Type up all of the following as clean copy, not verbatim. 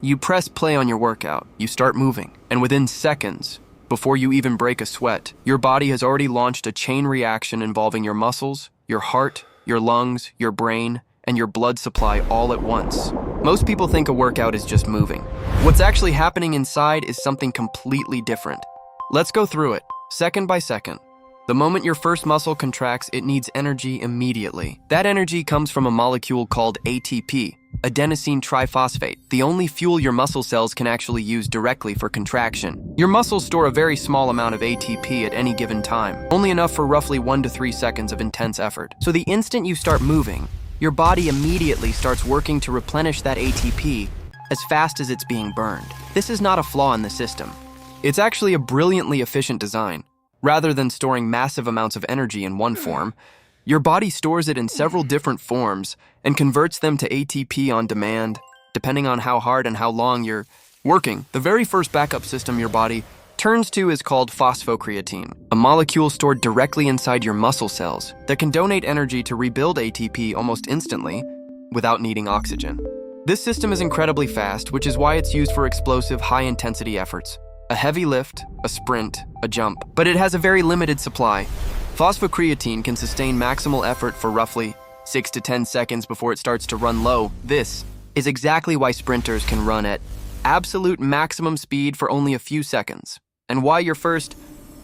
You press play on your workout, you start moving, and within seconds, before you even break a sweat, your body has already launched a chain reaction involving your muscles, your heart, your lungs, your brain, and your blood supply all at once. Most people think a workout is just moving. What's actually happening inside is something completely different. Let's go through it, second by second. The moment your first muscle contracts, it needs energy immediately. That energy comes from a molecule called ATP, adenosine triphosphate, the only fuel your muscle cells can actually use directly for contraction. Your muscles store a very small amount of ATP at any given time, only enough for roughly 1 to 3 seconds of intense effort. So the instant you start moving, your body immediately starts working to replenish that ATP as fast as it's being burned. This is not a flaw in the system. It's actually a brilliantly efficient design. Rather than storing massive amounts of energy in one form, your body stores it in several different forms and converts them to ATP on demand, depending on how hard and how long you're working. The very first backup system your body turns to is called phosphocreatine, a molecule stored directly inside your muscle cells that can donate energy to rebuild ATP almost instantly without needing oxygen. This system is incredibly fast, which is why it's used for explosive, high-intensity efforts. A heavy lift, a sprint, a jump, but it has a very limited supply. Phosphocreatine can sustain maximal effort for roughly 6 to 10 seconds before it starts to run low. This is exactly why sprinters can run at absolute maximum speed for only a few seconds, and why your first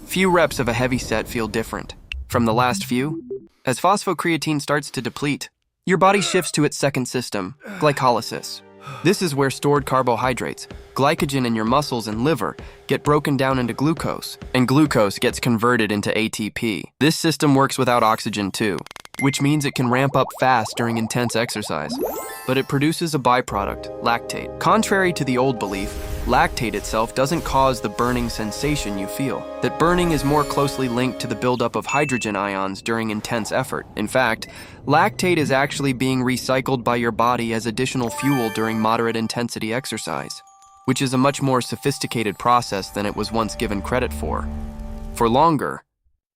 few reps of a heavy set feel different from the last few. As phosphocreatine starts to deplete, your body shifts to its second system, glycolysis. This is where stored carbohydrates, glycogen in your muscles and liver, get broken down into glucose, and glucose gets converted into ATP. This system works without oxygen too, which means it can ramp up fast during intense exercise. But it produces a byproduct, lactate. Contrary to the old belief, lactate itself doesn't cause the burning sensation you feel. That burning is more closely linked to the buildup of hydrogen ions during intense effort. In fact, lactate is actually being recycled by your body as additional fuel during moderate intensity exercise, which is a much more sophisticated process than it was once given credit for. For longer,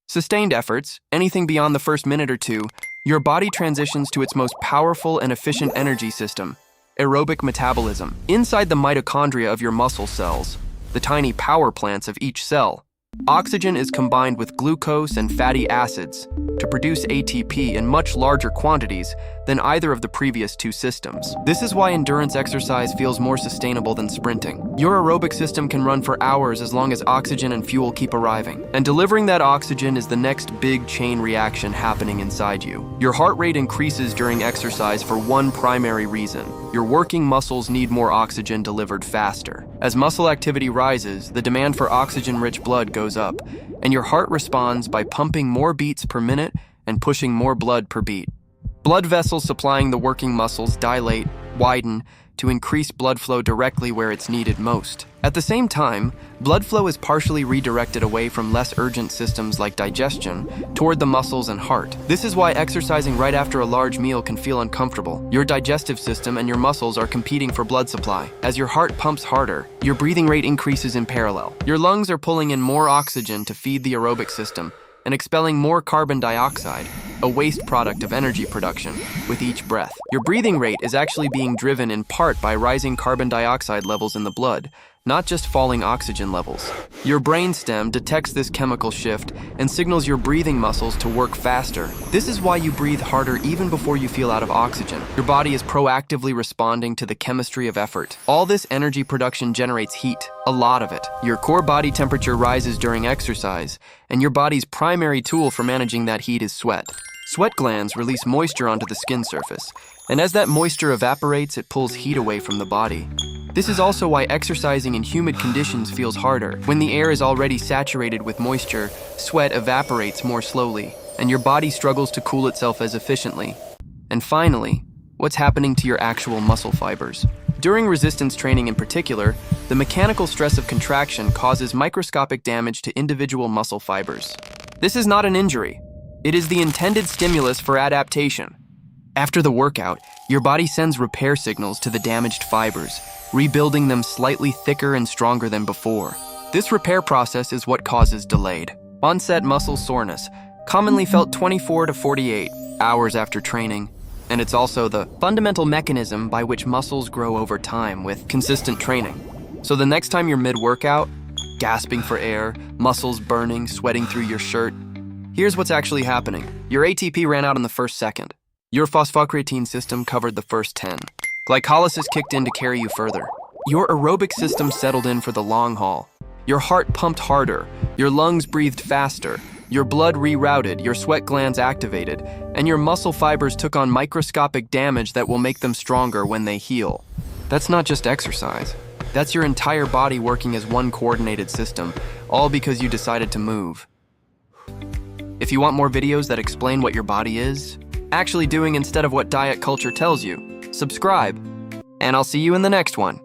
sustained efforts, anything beyond the first minute or two, your body transitions to its most powerful and efficient energy system, aerobic metabolism. Inside the mitochondria of your muscle cells, the tiny power plants of each cell, oxygen is combined with glucose and fatty acids to produce ATP in much larger quantities than either of the previous two systems. This is why endurance exercise feels more sustainable than sprinting. Your aerobic system can run for hours as long as oxygen and fuel keep arriving. And delivering that oxygen is the next big chain reaction happening inside you. Your heart rate increases during exercise for one primary reason. Your working muscles need more oxygen delivered faster. As muscle activity rises, the demand for oxygen-rich blood goes up, and your heart responds by pumping more beats per minute and pushing more blood per beat. Blood vessels supplying the working muscles dilate, widen, to increase blood flow directly where it's needed most. At the same time, blood flow is partially redirected away from less urgent systems like digestion toward the muscles and heart. This is why exercising right after a large meal can feel uncomfortable. Your digestive system and your muscles are competing for blood supply. As your heart pumps harder, your breathing rate increases in parallel. Your lungs are pulling in more oxygen to feed the aerobic system and expelling more carbon dioxide, a waste product of energy production, with each breath. Your breathing rate is actually being driven in part by rising carbon dioxide levels in the blood, not just falling oxygen levels. Your brainstem detects this chemical shift and signals your breathing muscles to work faster. This is why you breathe harder even before you feel out of oxygen. Your body is proactively responding to the chemistry of effort. All this energy production generates heat, a lot of it. Your core body temperature rises during exercise, and your body's primary tool for managing that heat is sweat. Sweat glands release moisture onto the skin surface, and as that moisture evaporates, it pulls heat away from the body. This is also why exercising in humid conditions feels harder. When the air is already saturated with moisture, sweat evaporates more slowly, and your body struggles to cool itself as efficiently. And finally, what's happening to your actual muscle fibers? During resistance training in particular, the mechanical stress of contraction causes microscopic damage to individual muscle fibers. This is not an injury. It is the intended stimulus for adaptation. After the workout, your body sends repair signals to the damaged fibers, rebuilding them slightly thicker and stronger than before. This repair process is what causes delayed onset muscle soreness, commonly felt 24 to 48 hours after training. And it's also the fundamental mechanism by which muscles grow over time with consistent training. So the next time you're mid-workout, gasping for air, muscles burning, sweating through your shirt, here's what's actually happening. Your ATP ran out in the first second. Your phosphocreatine system covered the first 10. Glycolysis kicked in to carry you further. Your aerobic system settled in for the long haul. Your heart pumped harder, your lungs breathed faster, your blood rerouted, your sweat glands activated, and your muscle fibers took on microscopic damage that will make them stronger when they heal. That's not just exercise. That's your entire body working as one coordinated system, all because you decided to move. If you want more videos that explain what your body is actually doing instead of what diet culture tells you, subscribe, and I'll see you in the next one.